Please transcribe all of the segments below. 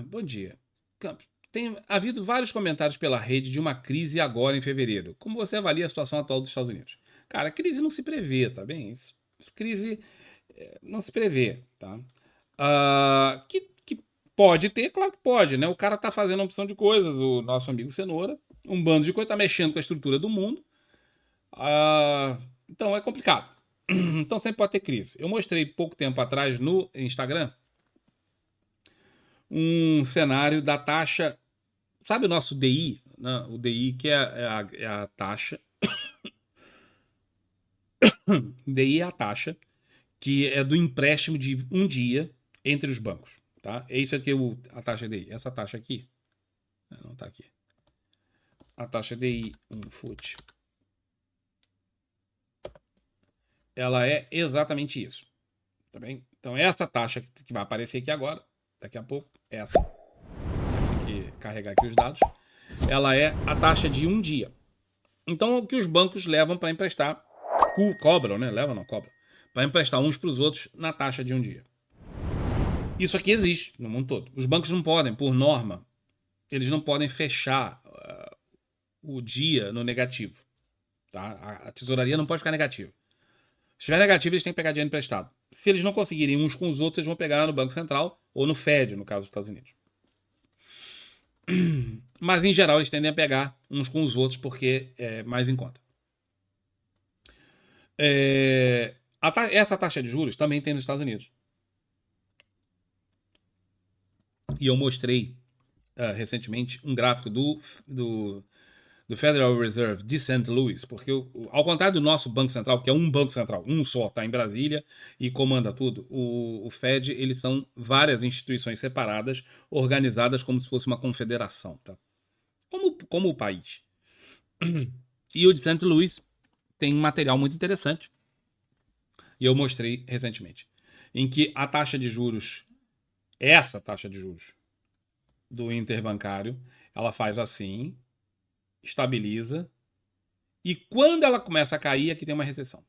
Bom dia. Campos, tem havido vários comentários pela rede de uma crise agora em fevereiro. Como você avalia a situação atual dos Estados Unidos? Cara, crise não se prevê, tá bem? Crise não se prevê, tá? Que pode ter, claro que pode, né? O cara tá fazendo uma opção de coisas, o nosso amigo Cenoura, um bando de coisa, tá mexendo com a estrutura do mundo. Ah, então é complicado. Então sempre pode ter crise. Eu mostrei pouco tempo atrás no Instagram um cenário da taxa. Sabe o nosso DI? Né? O DI, que é a taxa. DI é a taxa que é do empréstimo de um dia entre os bancos. Tá? É isso aqui, a taxa DI. Essa taxa aqui. Não está aqui. A taxa DI, FUT. Ela é exatamente isso. Tá bem? Então, essa taxa que vai aparecer aqui agora, daqui a pouco, essa aqui, carregar aqui os dados, ela é a taxa de um dia. Então, o que os bancos levam para emprestar, cobram, né? Levam, não, cobram. Para emprestar uns para os outros na taxa de um dia. Isso aqui existe no mundo todo. Os bancos não podem, por norma, eles não podem fechar o dia no negativo. Tá? A tesouraria não pode ficar negativa. Se estiver negativo, eles têm que pegar dinheiro emprestado. Se eles não conseguirem uns com os outros, eles vão pegar no Banco Central ou no Fed, no caso dos Estados Unidos. Mas, em geral, eles tendem a pegar uns com os outros porque é mais em conta. Essa taxa de juros também tem nos Estados Unidos. E eu mostrei recentemente um gráfico do Federal Reserve de St. Louis, porque ao contrário do nosso Banco Central, que é um Banco Central, um só, está em Brasília e comanda tudo, o Fed, eles são várias instituições separadas, organizadas como se fosse uma confederação, tá? Como o país. E o de St. Louis tem um material muito interessante, e eu mostrei recentemente, em que a taxa de juros, essa taxa de juros do interbancário, ela faz assim, estabiliza, e quando ela começa a cair, aqui tem uma recessão.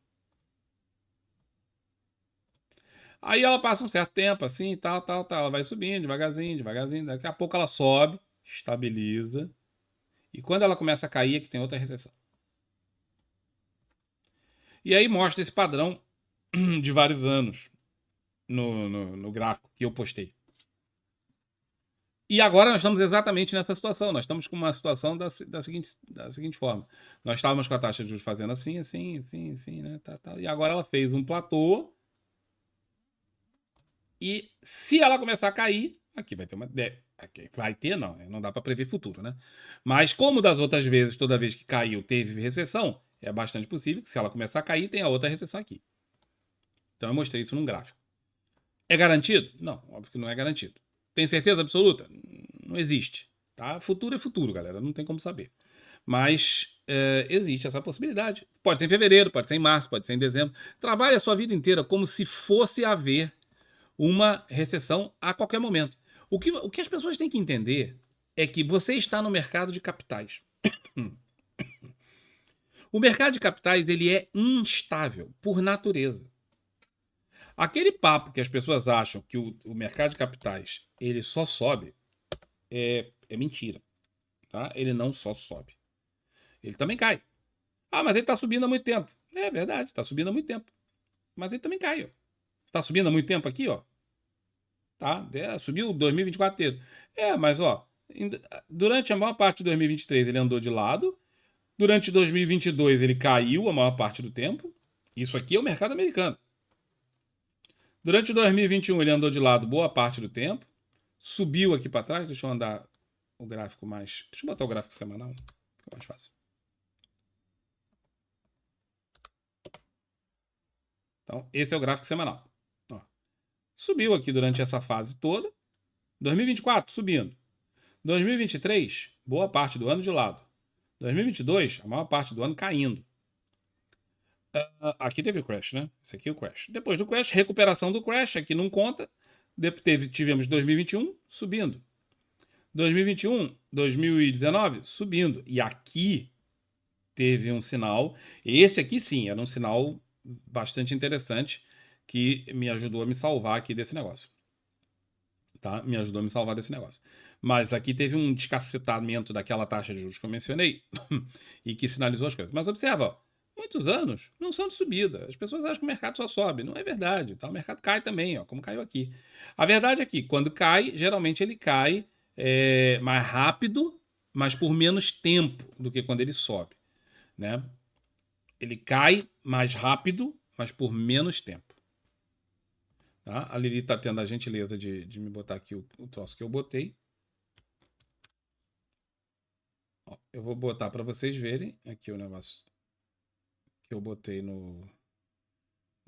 Aí ela passa um certo tempo assim, tal. Ela vai subindo devagarzinho, devagarzinho. Daqui a pouco ela sobe, estabiliza. E quando ela começa a cair, é que tem outra recessão. E aí mostra esse padrão de vários anos no gráfico que eu postei. E agora nós estamos exatamente nessa situação. Nós estamos com uma situação da seguinte forma. Nós estávamos com a taxa de juros fazendo assim, né? E agora ela fez um platô. E se ela começar a cair, aqui vai ter uma. Aqui vai ter, não dá para prever futuro, né? Mas como das outras vezes, toda vez que caiu teve recessão, é bastante possível que se ela começar a cair, tenha outra recessão aqui. Então eu mostrei isso num gráfico. É garantido? Não, óbvio que não é garantido. Tem certeza absoluta? Não existe. Tá? Futuro é futuro, galera. Não tem como saber. Mas existe essa possibilidade. Pode ser em fevereiro, pode ser em março, pode ser em dezembro. Trabalhe a sua vida inteira como se fosse haver uma recessão a qualquer momento. O que as pessoas têm que entender é que você está no mercado de capitais. O mercado de capitais ele é instável por natureza. Aquele papo que as pessoas acham que o mercado de capitais ele só sobe é mentira. Tá? Ele não só sobe. Ele também cai. Ah, mas ele está subindo há muito tempo. É verdade, está subindo há muito tempo. Mas ele também cai. Está subindo há muito tempo aqui, ó. Tá? Subiu 2024 inteiro. Mas ó, durante a maior parte de 2023 ele andou de lado. Durante 2022 ele caiu a maior parte do tempo. Isso aqui é o mercado americano. Durante 2021 ele andou de lado boa parte do tempo. Subiu aqui para trás. Deixa eu andar o gráfico mais. Deixa eu botar o gráfico semanal. Fica mais fácil. Então, esse é o gráfico semanal. Ó. Subiu aqui durante essa fase toda. 2024 subindo. 2023, boa parte do ano de lado. 2022, a maior parte do ano caindo. Aqui teve o crash, né? Esse aqui é o crash. Depois do crash, recuperação do crash, aqui não conta. Tivemos 2021 subindo. 2021, 2019 subindo. E aqui teve um sinal. Esse aqui sim, era um sinal bastante interessante que me ajudou a me salvar aqui desse negócio. tá? Me ajudou a me salvar desse negócio. Mas aqui teve um descacetamento daquela taxa de juros que eu mencionei e que sinalizou as coisas. Mas observa, ó, muitos anos não são de subida. As pessoas acham que o mercado só sobe. Não é verdade, tá? O mercado cai também, ó, como caiu aqui. A verdade é que quando cai, geralmente ele cai mais rápido, mas por menos tempo do que quando ele sobe, né? Ele cai mais rápido, mas por menos tempo. Tá? A Lili está tendo a gentileza de me botar aqui o troço que eu botei. Ó, eu vou botar para vocês verem aqui o negócio que eu botei no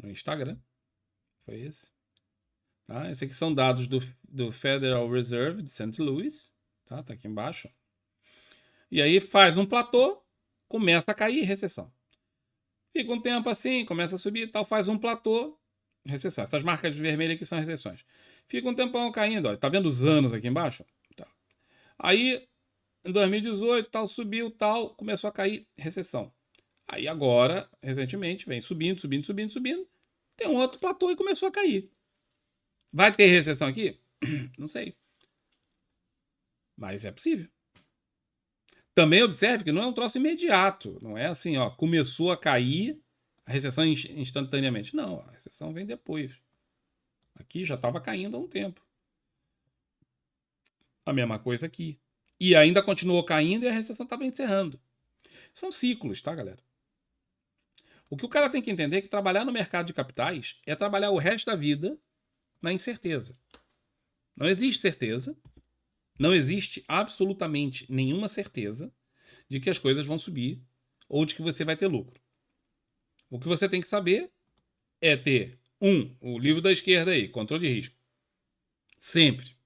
Instagram. Foi esse. Tá? Esse aqui são dados do Federal Reserve de St. Louis. Tá aqui embaixo. E aí faz um platô, começa a cair, recessão. Fica um tempo assim, começa a subir e tal, faz um platô, recessão. Essas marcas vermelhas aqui são recessões. Fica um tempão caindo, ó. Tá vendo os anos aqui embaixo? Tá. Aí, em 2018, tal, subiu, tal, começou a cair, recessão. Aí agora, recentemente, vem subindo, subindo, subindo, subindo. Tem um outro platô e começou a cair. Vai ter recessão aqui? Não sei. Mas é possível. Também observe que não é um troço imediato. Não é assim, ó, começou a cair, a recessão instantaneamente. Não, a recessão vem depois. Aqui já estava caindo há um tempo. A mesma coisa aqui. E ainda continuou caindo e a recessão estava encerrando. São ciclos, tá, galera? O que o cara tem que entender é que trabalhar no mercado de capitais é trabalhar o resto da vida na incerteza. Não existe certeza, não existe absolutamente nenhuma certeza de que as coisas vão subir ou de que você vai ter lucro. O que você tem que saber é ter, o livro da esquerda aí, controle de risco. Sempre.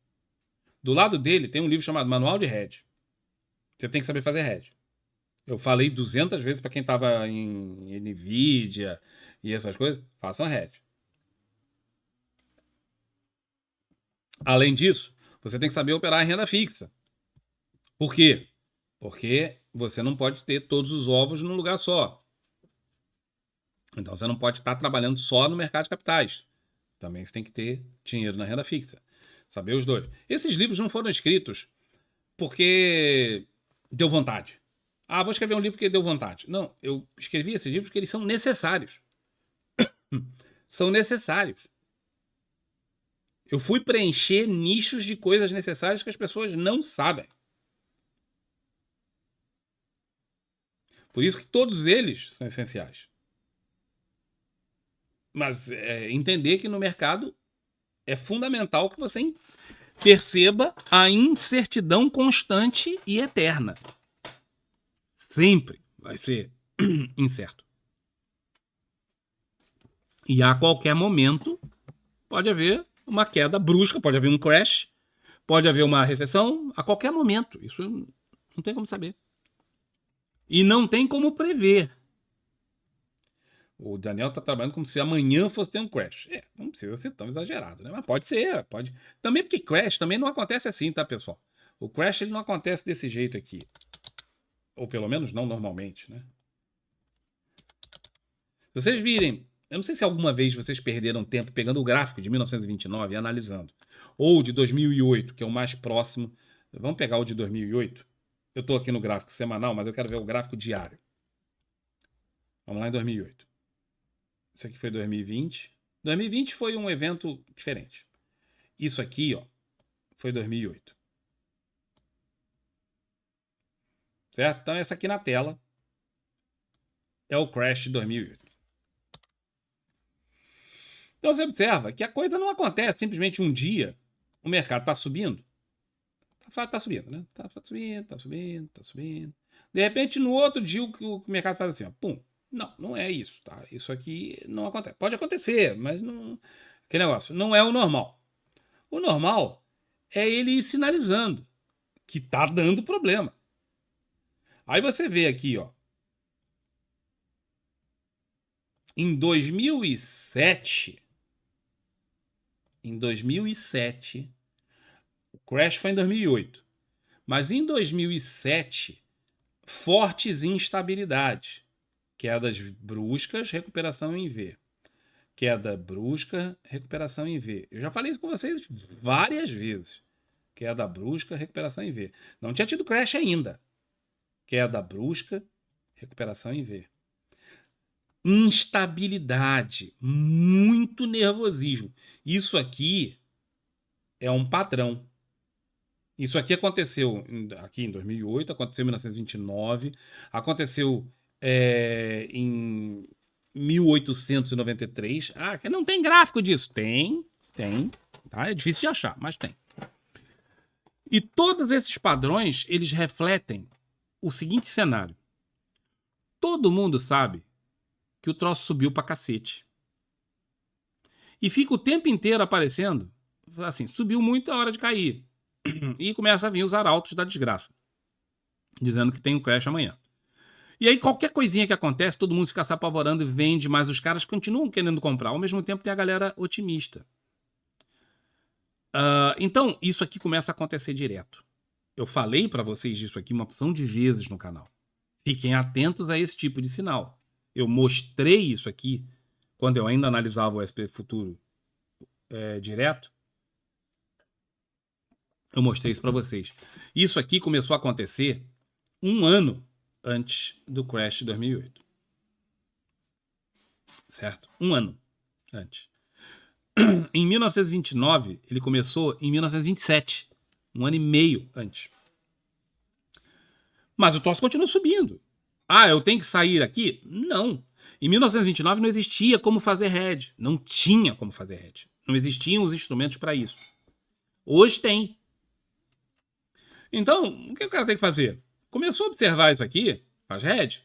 Do lado dele tem um livro chamado Manual de Hedge. Você tem que saber fazer hedge. Eu falei 200 vezes para quem estava em Nvidia e essas coisas, façam hedge. Além disso, você tem que saber operar em renda fixa. Por quê? Porque você não pode ter todos os ovos num lugar só. Então você não pode estar trabalhando só no mercado de capitais. Também você tem que ter dinheiro na renda fixa. Saber os dois. Esses livros não foram escritos porque deu vontade. Ah, vou escrever um livro porque deu vontade. Não, eu escrevi esses livros porque eles são necessários. São necessários. Eu fui preencher nichos de coisas necessárias que as pessoas não sabem. Por isso que todos eles são essenciais. Mas entender que no mercado é fundamental que você perceba a incertidão constante e eterna. Sempre vai ser incerto. E a qualquer momento pode haver uma queda brusca, pode haver um crash, pode haver uma recessão, a qualquer momento. Isso não tem como saber. E não tem como prever. O Daniel está trabalhando como se amanhã fosse ter um crash. Não precisa ser tão exagerado, né? Mas pode ser, pode. Também porque crash também não acontece assim, tá, pessoal? O crash ele não acontece desse jeito aqui. Ou pelo menos não normalmente, né? Se vocês virem, eu não sei se alguma vez vocês perderam tempo pegando o gráfico de 1929 e analisando. Ou de 2008, que é o mais próximo. Vamos pegar o de 2008? Eu estou aqui no gráfico semanal, mas eu quero ver o gráfico diário. Vamos lá em 2008. Isso aqui foi 2020. 2020 foi um evento diferente. Isso aqui, ó, foi 2008. Certo? Então, essa aqui na tela é o crash de 2008. Então, você observa que a coisa não acontece simplesmente um dia, o mercado está subindo. Está subindo, né? Está subindo, está subindo, está subindo. De repente, no outro dia, o mercado faz assim, ó, pum. Não é isso, tá? Isso aqui não acontece. Pode acontecer, mas não... Que negócio, não é o normal. O normal é ele ir sinalizando que tá dando problema. Aí você vê aqui, ó. Em 2007, o crash foi em 2008. Mas em 2007, fortes instabilidades, quedas bruscas, recuperação em V. Queda brusca, recuperação em V. Eu já falei isso com vocês várias vezes. Queda brusca, recuperação em V. Não tinha tido crash ainda. Queda brusca, recuperação em V. Instabilidade, muito nervosismo. Isso aqui é um padrão. Isso aqui aconteceu aqui em 2008, aconteceu em 1929, aconteceu em 1893. Ah, não tem gráfico disso? Tem. Tá? É difícil de achar, mas tem. E todos esses padrões, eles refletem o seguinte cenário. Todo mundo sabe que o troço subiu pra cacete. E fica o tempo inteiro aparecendo, assim, subiu muito, é hora de cair. E começa a vir os arautos da desgraça, dizendo que tem um crash amanhã. E aí qualquer coisinha que acontece, todo mundo fica se apavorando e vende, mas os caras continuam querendo comprar. Ao mesmo tempo tem a galera otimista. Então, isso aqui começa a acontecer direto. Eu falei para vocês disso aqui uma opção de vezes no canal. Fiquem atentos a esse tipo de sinal. Eu mostrei isso aqui quando eu ainda analisava o SP Futuro direto. Eu mostrei isso para vocês. Isso aqui começou a acontecer um ano antes do crash de 2008. Certo? Um ano antes. Em 1929, ele começou em 1927. Um ano e meio antes. Mas o troço continua subindo. Ah, eu tenho que sair aqui? Não. Em 1929 não existia como fazer hedge. Não tinha como fazer hedge. Não existiam os instrumentos para isso. Hoje tem. Então, o que o cara tem que fazer? Começou a observar isso aqui, faz hedge.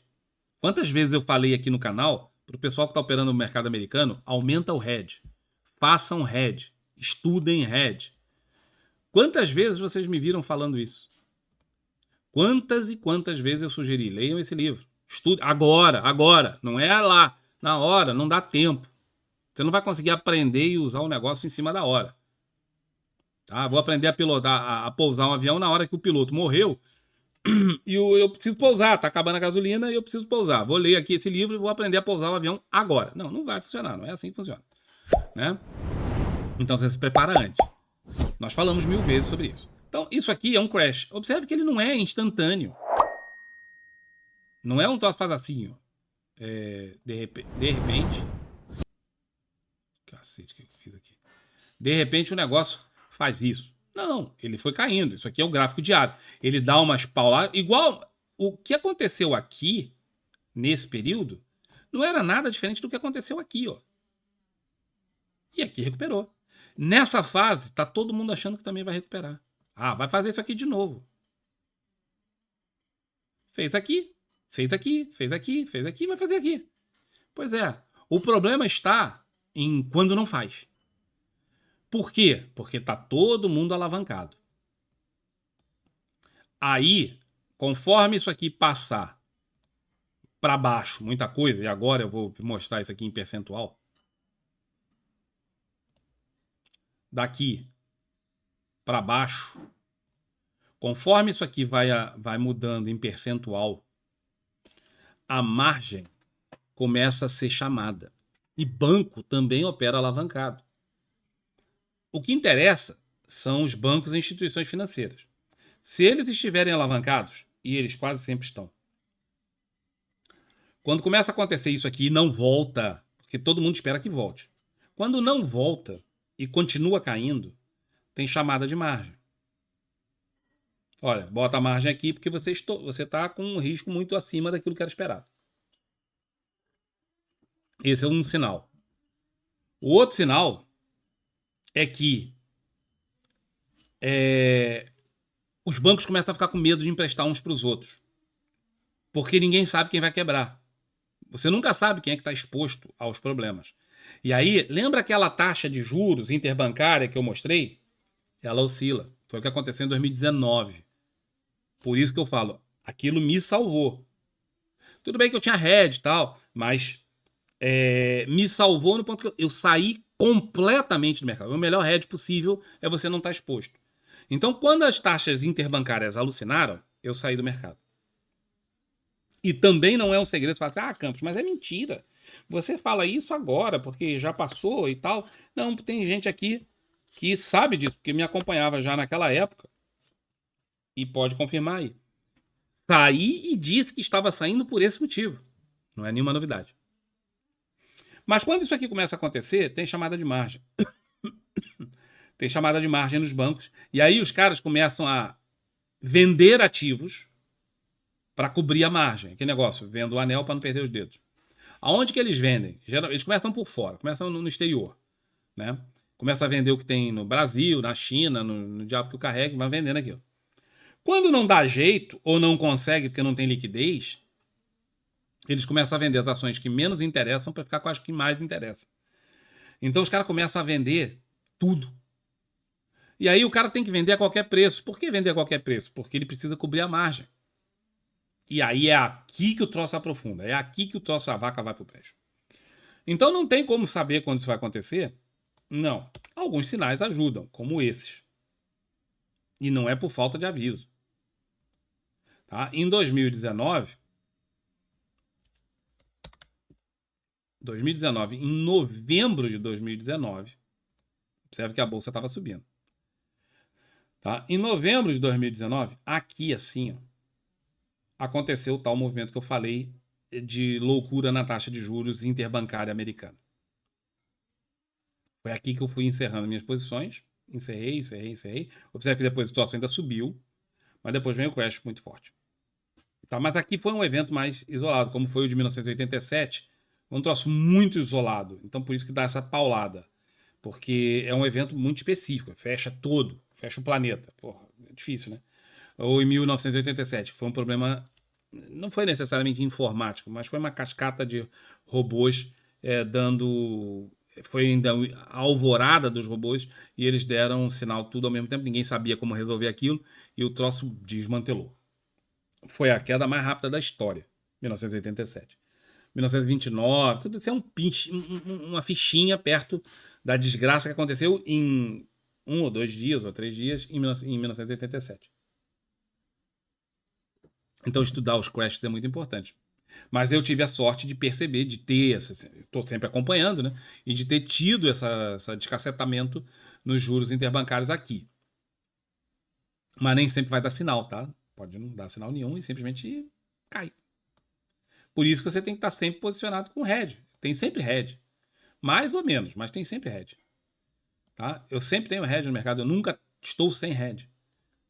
Quantas vezes eu falei aqui no canal, para o pessoal que está operando no mercado americano, aumenta o hedge. Façam hedge. Estudem hedge. Quantas vezes vocês me viram falando isso? Quantas e quantas vezes eu sugeri, leiam esse livro. Estude agora, não é lá, na hora, não dá tempo. Você não vai conseguir aprender e usar o negócio em cima da hora. Tá? Vou aprender a pilotar, a pousar um avião na hora que o piloto morreu e eu preciso pousar, tá acabando a gasolina e eu preciso pousar. Vou ler aqui esse livro e vou aprender a pousar o avião agora. Não, não vai funcionar, não é assim que funciona. Né? Então você se prepara antes. Nós falamos 1000 vezes sobre isso. Então, isso aqui é um crash. Observe que ele não é instantâneo. Não é um troço faz assim, ó. De repente. Cacete, o que eu fiz aqui? De repente o negócio faz isso. Não, ele foi caindo. Isso aqui é o gráfico diário. Ele dá umas pauladas. Igual o que aconteceu aqui, nesse período, não era nada diferente do que aconteceu aqui, ó. E aqui recuperou. Nessa fase, tá todo mundo achando que também vai recuperar. Ah, vai fazer isso aqui de novo. Fez aqui, fez aqui, fez aqui, fez aqui, vai fazer aqui. Pois é, o problema está em quando não faz. Por quê? Porque tá todo mundo alavancado. Aí, conforme isso aqui passar para baixo, muita coisa, e agora eu vou mostrar isso aqui em percentual. Daqui para baixo, conforme isso aqui vai mudando em percentual, a margem começa a ser chamada. E banco também opera alavancado. O que interessa são os bancos e instituições financeiras. Se eles estiverem alavancados, e eles quase sempre estão, quando começa a acontecer isso aqui e não volta, porque todo mundo espera que volte, quando não volta e continua caindo, tem chamada de margem. Olha, bota a margem aqui porque você está com um risco muito acima daquilo que era esperado. Esse é um sinal. O outro sinal é que os bancos começam a ficar com medo de emprestar uns para os outros. Porque ninguém sabe quem vai quebrar. Você nunca sabe quem é que está exposto aos problemas. E aí, lembra aquela taxa de juros interbancária que eu mostrei? Ela oscila. Foi o que aconteceu em 2019. Por isso que eu falo, aquilo me salvou. Tudo bem que eu tinha hedge e tal, mas me salvou no ponto que eu saí completamente do mercado. O melhor hedge possível é você não estar exposto. Então, quando as taxas interbancárias alucinaram, eu saí do mercado. E também não é um segredo falar, Campos, mas é mentira. Você fala isso agora, porque já passou e tal. Não, tem gente aqui que sabe disso, porque me acompanhava já naquela época e pode confirmar aí. Saí e disse que estava saindo por esse motivo. Não é nenhuma novidade. Mas quando isso aqui começa a acontecer, tem chamada de margem. Tem chamada de margem nos bancos. E aí os caras começam a vender ativos para cobrir a margem. Que negócio? Vendo o anel para não perder os dedos. Aonde que eles vendem? Eles começam por fora, começam no exterior, né? Começa a vender o que tem no Brasil, na China, no diabo que o carrega, e vai vendendo aquilo. Quando não dá jeito, ou não consegue porque não tem liquidez, eles começam a vender as ações que menos interessam para ficar com as que mais interessam. Então os caras começam a vender tudo. E aí o cara tem que vender a qualquer preço. Por que vender a qualquer preço? Porque ele precisa cobrir a margem. E aí é aqui que o troço aprofunda. É aqui que o troço, a vaca vai pro brejo. Então não tem como saber quando isso vai acontecer? Não. Alguns sinais ajudam, como esses. E não é por falta de aviso. Tá? Em 2019, em novembro de 2019, observe que a bolsa estava subindo. Tá? Em novembro de 2019, aqui assim, ó, aconteceu o tal movimento que eu falei de loucura na taxa de juros interbancária americana. Foi aqui que eu fui encerrando minhas posições. Encerrei. Observe que depois a situação ainda subiu, mas depois vem o crash muito forte. Tá? Mas aqui foi um evento mais isolado, como foi o de 1987, um troço muito isolado. Então por isso que dá essa paulada. Porque é um evento muito específico, fecha todo, fecha o planeta. Porra, é difícil, né? Ou em 1987, que foi um problema, não foi necessariamente informático, mas foi uma cascata de robôs dando. Foi ainda a alvorada dos robôs e eles deram um sinal tudo ao mesmo tempo, ninguém sabia como resolver aquilo e o troço desmantelou. Foi a queda mais rápida da história, 1987. 1929, tudo isso é uma fichinha perto da desgraça que aconteceu em 1 ou 2 dias, ou 3 dias, em 1987. Então, estudar os crashes é muito importante. Mas eu tive a sorte de perceber, de ter, estou sempre acompanhando, né? E de ter tido esse descacetamento nos juros interbancários aqui. Mas nem sempre vai dar sinal, tá? Pode não dar sinal nenhum e simplesmente cai. Por isso que você tem que estar sempre posicionado com hedge. Tem sempre hedge. Mais ou menos, mas tem sempre hedge. Tá? Eu sempre tenho hedge no mercado, eu nunca estou sem hedge.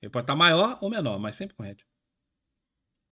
Ele pode estar maior ou menor, mas sempre com hedge.